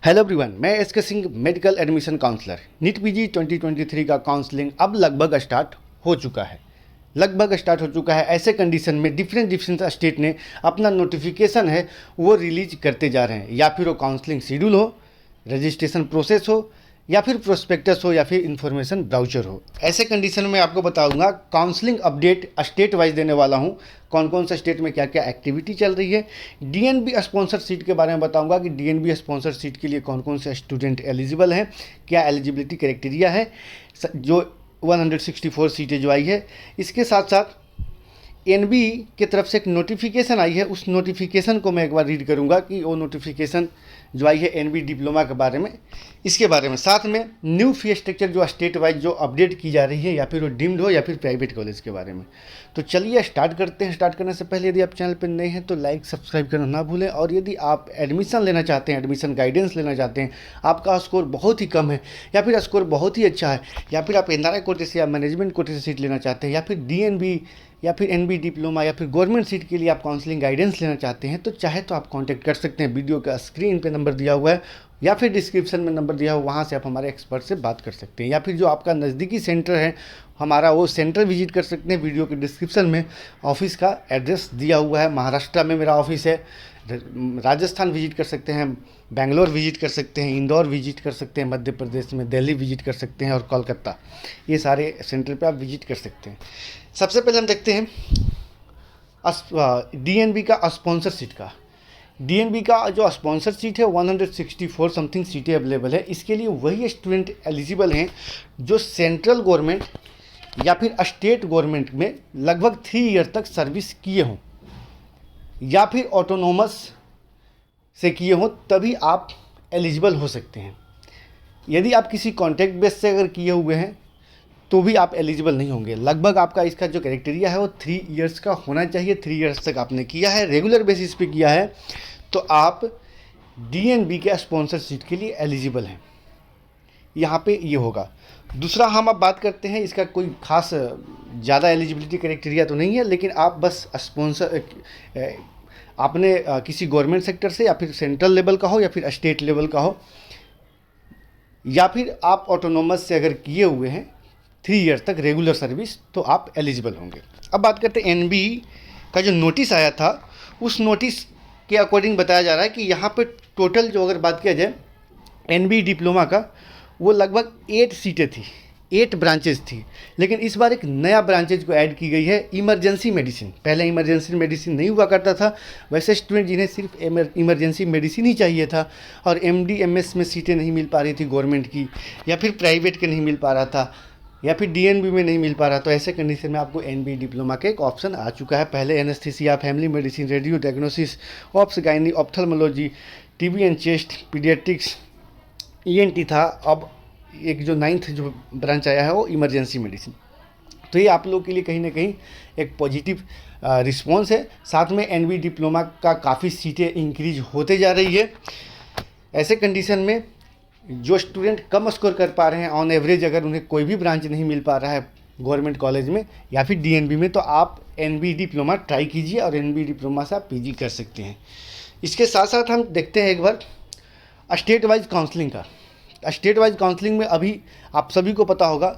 Hello everyone, मैं SK Singh, medical admission counsellor. NEET PG 2023 का counselling अब लगभग स्टार्ट हो चुका है। ऐसे कंडीशन में डिफरेंट स्टेट ने अपना नोटिफिकेशन है वो रिलीज करते जा रहे हैं, या फिर वो काउंसलिंग शेड्यूल हो, रजिस्ट्रेशन प्रोसेस हो, या फिर प्रोस्पेक्टस हो, या फिर इंफॉर्मेशन ब्राउचर हो। ऐसे कंडीशन में आपको बताऊंगा काउंसलिंग अपडेट स्टेट वाइज देने वाला हूं, कौन कौन सा स्टेट में क्या क्या एक्टिविटी चल रही है। डीएनबी स्पॉन्सर सीट के बारे में बताऊंगा कि डीएनबी स्पॉन्सर सीट के लिए कौन कौन से स्टूडेंट एलिजिबल हैं, क्या एलिजिबिलिटी क्राइटेरिया है, जो 164 सीटें जो आई है। इसके साथ साथ एनबी की तरफ से एक नोटिफिकेशन आई है, उस नोटिफिकेशन को मैं एक बार रीड करूंगा कि वो नोटिफिकेशन जो आई है एनबी डिप्लोमा के बारे में, इसके बारे में। साथ में न्यू फी स्ट्रक्चर जो स्टेट वाइज जो अपडेट की जा रही है, या फिर वो डीम्ड हो या फिर प्राइवेट कॉलेज के बारे में। तो चलिए स्टार्ट करते हैं। स्टार्ट करने से पहले यदि आप चैनल पर नए हैं तो लाइक सब्सक्राइब करना ना भूलें। और यदि आप एडमिशन लेना चाहते हैं, एडमिशन गाइडेंस लेना चाहते हैं, आपका स्कोर बहुत ही कम है या फिर स्कोर बहुत ही अच्छा है, या फिर आप एनआरआई कोटे से या मैनेजमेंट कोटे से सीट लेना चाहते हैं, या फिर डीएनबी या फिर एनबी डिप्लोमा या फिर गवर्नमेंट सीट के लिए आप काउंसलिंग गाइडेंस लेना चाहते हैं, तो चाहे तो आप कांटेक्ट कर सकते हैं। वीडियो का स्क्रीन पे नंबर दिया हुआ है या फिर डिस्क्रिप्शन में नंबर दिया हुआ, वहाँ से आप हमारे एक्सपर्ट से बात कर सकते हैं। या फिर जो आपका नज़दीकी सेंटर है हमारा, वो सेंटर विजिट कर सकते हैं। वीडियो के डिस्क्रिप्शन में ऑफिस का एड्रेस दिया हुआ है। महाराष्ट्र में मेरा ऑफिस है, राजस्थान विजिट कर सकते हैं, बेंगलोर विजिट कर सकते हैं, इंदौर विजिट कर सकते हैं, मध्य प्रदेश में दिल्ली विजिट कर सकते हैं, और कोलकाता, ये सारे सेंटर पे आप विजिट कर सकते हैं। सबसे पहले हम देखते हैं डीएनबी का स्पॉन्सर सीट का। डीएनबी का जो स्पॉन्सर सीट है 164 समथिंग सीटें अवेलेबल है। इसके लिए वही स्टूडेंट एलिजिबल हैं जो सेंट्रल गवर्नमेंट या फिर स्टेट गवर्नमेंट में लगभग 3 ईयर तक सर्विस किए हों, या फिर ऑटोनोमस से किए हों, तभी आप एलिजिबल हो सकते हैं। यदि आप किसी कॉन्ट्रैक्ट बेस से अगर किए हुए हैं तो भी आप एलिजिबल नहीं होंगे। लगभग आपका इसका जो क्राइटेरिया है वो 3 ईयर्स का होना चाहिए। 3 ईयर्स तक आपने किया है, रेगुलर बेसिस पे किया है, तो आप डीएनबी के स्पॉन्सर सीट के लिए एलिजिबल हैं। यहाँ पे ये होगा। दूसरा हम अब बात करते हैं, इसका कोई खास ज़्यादा एलिजिबिलिटी क्राइटेरिया तो नहीं है, लेकिन आप बस स्पॉन्सर आपने किसी गवर्नमेंट सेक्टर से, या फिर सेंट्रल लेवल का हो, या फिर स्टेट लेवल का हो, या फिर आप ऑटोनोमस से अगर किए हुए हैं 3 ईयर तक रेगुलर सर्विस, तो आप एलिजिबल होंगे। अब बात करते हैं एनबी का जो नोटिस आया था, उस नोटिस के अकॉर्डिंग बताया जा रहा है कि यहाँ पे टोटल जो अगर बात किया जाए एनबी डिप्लोमा का, वो लगभग 8 सीटें थी, 8 ब्रांचेज थी। लेकिन इस बार एक नया ब्रांचेज को ऐड की गई है, इमरजेंसी मेडिसिन। पहले इमरजेंसी मेडिसिन नहीं हुआ करता था। वैसे स्टूडेंट जिन्हें सिर्फ इमरजेंसी मेडिसिन ही चाहिए था और एमडी एमएस में सीटें नहीं मिल पा रही थी गवर्नमेंट की, या फिर प्राइवेट के नहीं मिल पा रहा था, या फिर डीएनबी में नहीं मिल पा रहा, तो ऐसे कंडीशन में आपको एनबी डिप्लोमा का एक ऑप्शन आ चुका है। पहले anaesthesia, family medicine, radio diagnosis, ops gynae, ophthalmology, TB and chest, paediatrics, ENT था। अब एक जो 9th जो ब्रांच आया है वो इमरजेंसी मेडिसिन। तो ये आप लोग के लिए कहीं ना कहीं एक पॉजिटिव रिस्पॉन्स है। साथ में एनबी डिप्लोमा का काफ़ी सीटें इंक्रीज होते जा रही है। ऐसे कंडीशन में जो स्टूडेंट कम स्कोर कर पा रहे हैं, ऑन एवरेज अगर उन्हें कोई भी ब्रांच नहीं मिल पा रहा है गवर्नमेंट कॉलेज में या फिर डीएनबी में, तो आप एनबी डिप्लोमा ट्राई कीजिए और एनबी डिप्लोमा से आप पीजी कर सकते हैं। इसके साथ साथ हम देखते हैं एक बार स्टेट वाइज काउंसलिंग का। स्टेट वाइज काउंसलिंग में अभी आप सभी को पता होगा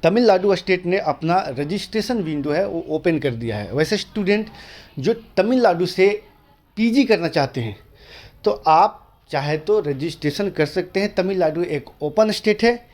तमिलनाडु स्टेट ने अपना रजिस्ट्रेशन विंडो है वो ओपन कर दिया है। वैसे स्टूडेंट जो तमिलनाडु से पीजी करना चाहते हैं, तो आप चाहे तो रजिस्ट्रेशन कर सकते हैं। तमिलनाडु एक ओपन स्टेट है।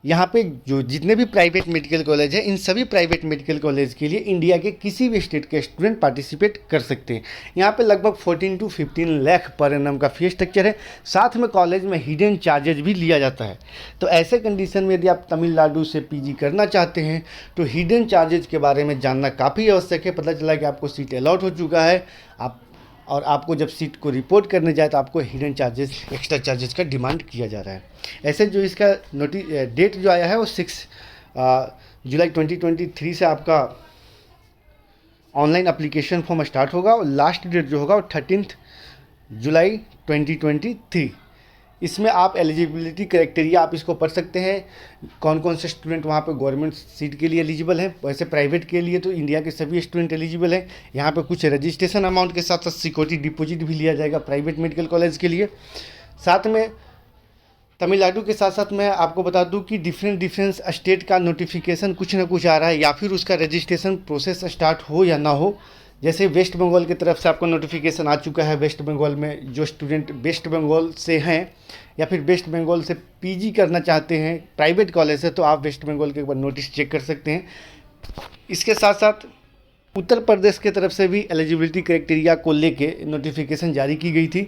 यहाँ पे जो जितने भी प्राइवेट मेडिकल कॉलेज हैं, इन सभी प्राइवेट मेडिकल कॉलेज के लिए इंडिया के किसी भी स्टेट के स्टूडेंट पार्टिसिपेट कर सकते हैं। यहाँ पे लगभग 14 to 15 लाख पर एनम का फीस स्ट्रक्चर है। साथ में कॉलेज में हिडन चार्जेज भी लिया जाता है। तो ऐसे कंडीशन में यदि आप तमिलनाडु से पीजी करना चाहते हैं तो हिडन चार्जेज के बारे में जानना काफ़ी आवश्यक है। पता चला कि आपको सीट अलॉट हो चुका है, और आपको जब सीट को रिपोर्ट करने जाए तो आपको हिडन चार्जेस, एक्स्ट्रा चार्जेस का डिमांड किया जा रहा है। ऐसे जो इसका डेट जो आया है वो 6 जुलाई 2023 से आपका ऑनलाइन एप्लीकेशन फॉर्म स्टार्ट होगा, और लास्ट डेट जो होगा वो 13 जुलाई 2023। इसमें आप एलिजिबिलिटी क्राइटेरिया आप इसको पढ़ सकते हैं, कौन कौन से स्टूडेंट वहाँ पे गवर्नमेंट सीट के लिए एलिजिबल हैं। वैसे प्राइवेट के लिए तो इंडिया के सभी स्टूडेंट एलिजिबल हैं। यहाँ पे कुछ रजिस्ट्रेशन अमाउंट के साथ साथ सिक्योरिटी डिपॉजिट भी लिया जाएगा प्राइवेट मेडिकल कॉलेज के लिए। साथ में तमिलनाडु के साथ साथ मैं आपको बता दूं कि डिफरेंट स्टेट का नोटिफिकेशन कुछ ना कुछ आ रहा है, या फिर उसका रजिस्ट्रेशन प्रोसेस स्टार्ट हो या ना हो। जैसे वेस्ट बंगाल की तरफ से आपको नोटिफिकेशन आ चुका है। वेस्ट बंगाल में जो स्टूडेंट वेस्ट बंगाल से हैं या फिर वेस्ट बंगाल से पीजी करना चाहते हैं प्राइवेट कॉलेज से, तो आप वेस्ट बंगाल के एक बार नोटिस चेक कर सकते हैं। इसके साथ साथ उत्तर प्रदेश की तरफ से भी एलिजिबिलिटी क्राइटेरिया को लेके नोटिफिकेशन जारी की गई थी।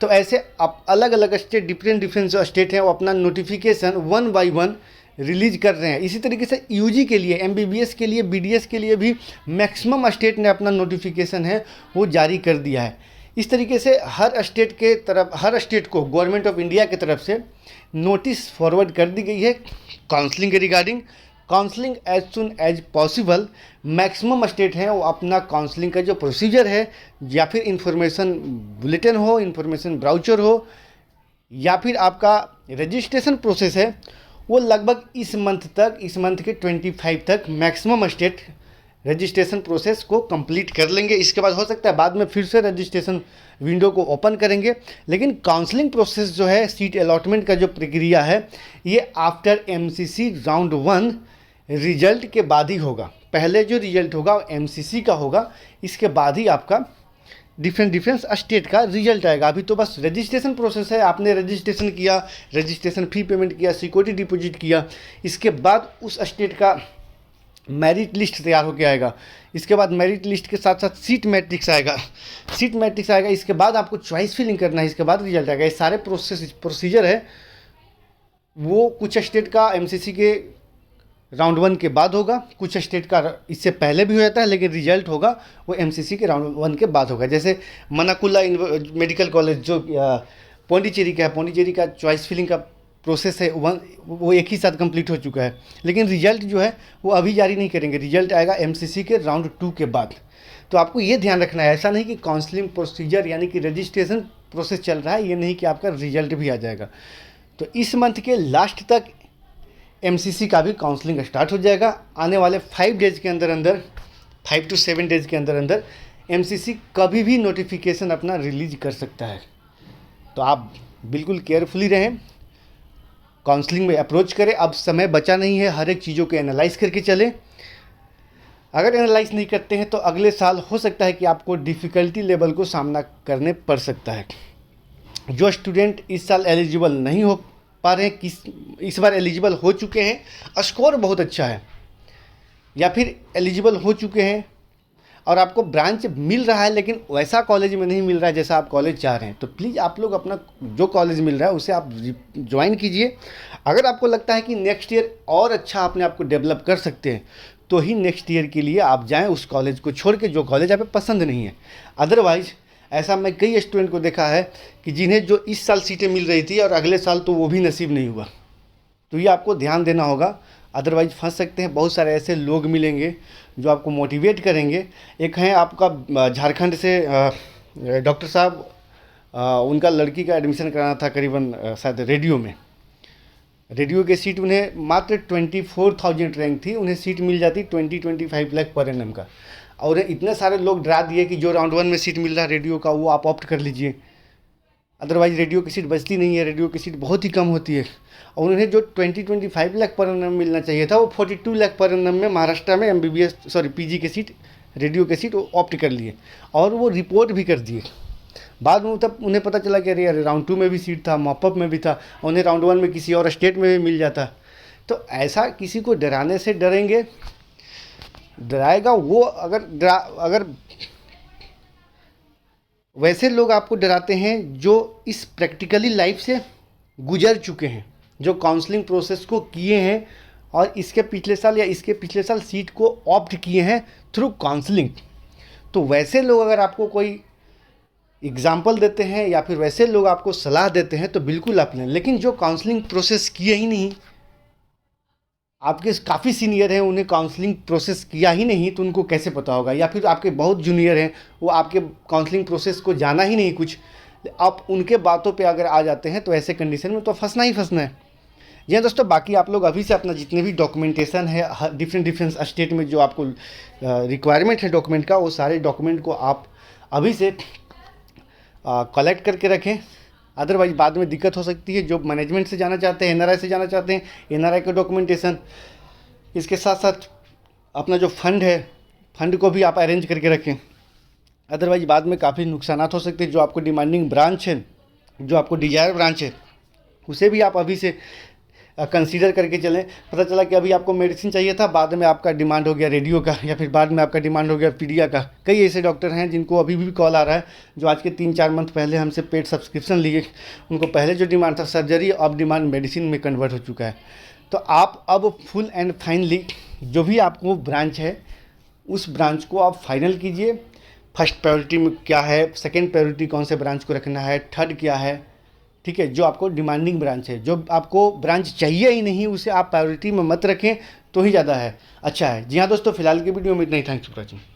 तो ऐसे आप अलग अलग स्टेट डिफरेंट जो स्टेट हैं वो अपना नोटिफिकेशन 1 बाय 1 रिलीज कर रहे हैं। इसी तरीके से यूजी के लिए, एमबीबीएस के लिए, बीडीएस के लिए भी मैक्सिमम स्टेट ने अपना नोटिफिकेशन है वो जारी कर दिया है। इस तरीके से हर स्टेट को गवर्नमेंट ऑफ इंडिया की तरफ से नोटिस फॉरवर्ड कर दी गई है काउंसलिंग के regarding. Counselling as soon as possible maximum state हैं वो अपना काउंसलिंग का जो प्रोसीजर है, या फिर इंफॉर्मेशन बुलेटिन हो, इंफॉर्मेशन ब्राउचर हो, या फिर आपका रजिस्ट्रेशन प्रोसेस है, वो लगभग इस मंथ के 25 तक मैक्सिमम स्टेट रजिस्ट्रेशन प्रोसेस को कंप्लीट कर लेंगे। इसके बाद हो सकता है बाद में फिर से रजिस्ट्रेशन विंडो को ओपन करेंगे, लेकिन काउंसलिंग प्रोसेस जो है, सीट अलॉटमेंट का जो प्रक्रिया है, ये आफ्टर एमसीसी राउंड 1 रिजल्ट के बाद ही होगा। पहले जो रिजल्ट होगा वो एमसीसी का होगा, इसके बाद ही आपका डिफरेंट स्टेट का रिजल्ट आएगा। अभी तो बस रजिस्ट्रेशन प्रोसेस है। आपने रजिस्ट्रेशन किया, रजिस्ट्रेशन फ़ी पेमेंट किया, सिक्योरिटी डिपॉजिट किया, इसके बाद उस स्टेट का मेरिट लिस्ट तैयार होकर आएगा। इसके बाद मेरिट लिस्ट के साथ साथ सीट मैट्रिक्स आएगा, इसके बाद आपको चॉइस फिलिंग करना है, इसके बाद रिजल्ट आएगा। ये सारे प्रोसीजर है वो कुछ स्टेट का एमसीसी के राउंड 1 के बाद होगा, कुछ स्टेट का इससे पहले भी हो जाता है, लेकिन रिजल्ट होगा वो एमसीसी के राउंड 1 के बाद होगा। जैसे मनाकुला मेडिकल कॉलेज जो पौंडीचेरी का है, पौंडीचेरी का चॉइस फिलिंग का प्रोसेस है वो एक ही साथ कंप्लीट हो चुका है, लेकिन रिजल्ट जो है वो अभी जारी नहीं करेंगे। रिजल्ट आएगा एमसीसी के राउंड 2 के बाद। तो आपको ये ध्यान रखना है, ऐसा नहीं कि काउंसलिंग प्रोसीजर यानी कि रजिस्ट्रेशन प्रोसेस चल रहा है, ये नहीं कि आपका रिजल्ट भी आ जाएगा। तो इस मंथ के लास्ट तक एमसीसी का भी काउंसलिंग स्टार्ट हो जाएगा। आने वाले 5 डेज़ के अंदर 5 to 7 डेज़ के अंदर एमसीसी कभी भी नोटिफिकेशन अपना रिलीज कर सकता है। तो आप बिल्कुल केयरफुली रहें, काउंसलिंग में अप्रोच करें। अब समय बचा नहीं है, हर एक चीज़ों को एनालाइज करके चलें। अगर एनालाइज नहीं करते हैं तो अगले साल हो सकता है कि आपको डिफ़िकल्टी लेवल को सामना करने पड़ सकता है। जो स्टूडेंट इस साल एलिजिबल नहीं हो पा रहे हैं, इस बार एलिजिबल हो चुके हैं, स्कोर बहुत अच्छा है, या फिर एलिजिबल हो चुके हैं और आपको ब्रांच मिल रहा है लेकिन वैसा कॉलेज में नहीं मिल रहा है जैसा आप कॉलेज चाह रहे हैं, तो प्लीज़ आप लोग अपना जो कॉलेज मिल रहा है उसे आप ज्वाइन कीजिए। अगर आपको लगता है कि नेक्स्ट ईयर और अच्छा अपने आप को डेवलप कर सकते हैं तो ही नेक्स्ट ईयर के लिए आप जाएं उस कॉलेज को छोड़ के जो कॉलेज आप पसंद नहीं है। अदरवाइज़ ऐसा मैं कई स्टूडेंट को देखा है कि जिन्हें जो इस साल सीटें मिल रही थी और अगले साल तो वो भी नसीब नहीं हुआ। तो ये आपको ध्यान देना होगा, अदरवाइज़ फंस सकते हैं। बहुत सारे ऐसे लोग मिलेंगे जो आपको मोटिवेट करेंगे। एक हैं आपका झारखंड से डॉक्टर साहब, उनका लड़की का एडमिशन कराना था करीबन शायद रेडियो की सीट उन्हें मात्र 24,000 रैंक थी, उन्हें सीट मिल जाती 20-25 लाख पर एनम का। और इतने सारे लोग डरा दिए कि जो राउंड 1 में सीट मिल रहा है रेडियो का वो आप ऑप्ट कर लीजिए, अदरवाइज़ रेडियो की सीट बचती नहीं है, रेडियो की सीट बहुत ही कम होती है। और उन्हें जो 20-25 लाख पर एनम मिलना चाहिए था वो 42 लाख पर एनम में महाराष्ट्र में पीजी की सीट, रेडियो की सीट वो ऑप्ट कर लिए और वो रिपोर्ट भी कर दिए। बाद में तब उन्हें पता चला कि अरे राउंड 2 में भी सीट था, मॉपअप में भी था, उन्हें राउंड 1 में किसी और स्टेट में भी मिल जाता। तो ऐसा किसी को डराने से डराएगा वो अगर वैसे लोग आपको डराते हैं जो इस प्रैक्टिकली लाइफ से गुजर चुके हैं, जो काउंसलिंग प्रोसेस को किए हैं और इसके पिछले साल सीट को ऑप्ट किए हैं थ्रू काउंसलिंग। तो वैसे लोग अगर आपको कोई एग्जाम्पल देते हैं या फिर वैसे लोग आपको सलाह देते हैं तो बिल्कुल आप लें, लेकिन जो काउंसलिंग प्रोसेस किए ही नहीं, आपके काफ़ी सीनियर हैं उन्हें काउंसलिंग प्रोसेस किया ही नहीं तो उनको कैसे पता होगा, या फिर आपके बहुत जूनियर हैं वो आपके काउंसलिंग प्रोसेस को जाना ही नहीं कुछ, आप उनके बातों पे अगर आ जाते हैं तो ऐसे कंडीशन में तो फंसना ही फंसना है। जी हाँ दोस्तों, बाकी आप लोग अभी से अपना जितने भी डॉक्यूमेंटेशन है डिफरेंट डिफरेंट स्टेट में जो आपको रिक्वायरमेंट है डॉक्यूमेंट का, वो सारे डॉक्यूमेंट को आप अभी से कलेक्ट करके रखें। अदरवाइज बाद में दिक्कत हो सकती है। जो मैनेजमेंट से जाना चाहते हैं, एनआरआई से जाना चाहते हैं, एनआरआई का डॉक्यूमेंटेशन, इसके साथ साथ अपना जो फंड है, फंड को भी आप अरेंज करके रखें। अदरवाइज बाद में काफ़ी नुकसानात हो सकते हैं। जो आपको डिमांडिंग ब्रांच है, जो आपको डिजायर ब्रांच है, उसे भी आप अभी से कंसीडर करके चलें। पता चला कि अभी आपको मेडिसिन चाहिए था, बाद में आपका डिमांड हो गया रेडियो का, या फिर बाद में आपका डिमांड हो गया पीडिया का। कई ऐसे डॉक्टर हैं जिनको अभी भी कॉल आ रहा है, जो आज के 3-4 मंथ पहले हमसे पेड सब्सक्रिप्शन लिए, उनको पहले जो डिमांड था सर्जरी, अब डिमांड मेडिसिन में कन्वर्ट हो चुका है। तो आप अब फुल एंड फाइनली जो भी आपको ब्रांच है, उस ब्रांच को आप फाइनल कीजिए। फर्स्ट प्रायोरिटी में क्या है, सेकंड प्रायोरिटी कौन से ब्रांच को रखना है, थर्ड क्या है, ठीक है। जो आपको डिमांडिंग ब्रांच है, जो आपको ब्रांच चाहिए ही नहीं, उसे आप प्रायोरिटी में मत रखें तो ही ज़्यादा है, अच्छा है। जी हाँ दोस्तों, फिलहाल की वीडियो में इतना ही। Thanks for watching.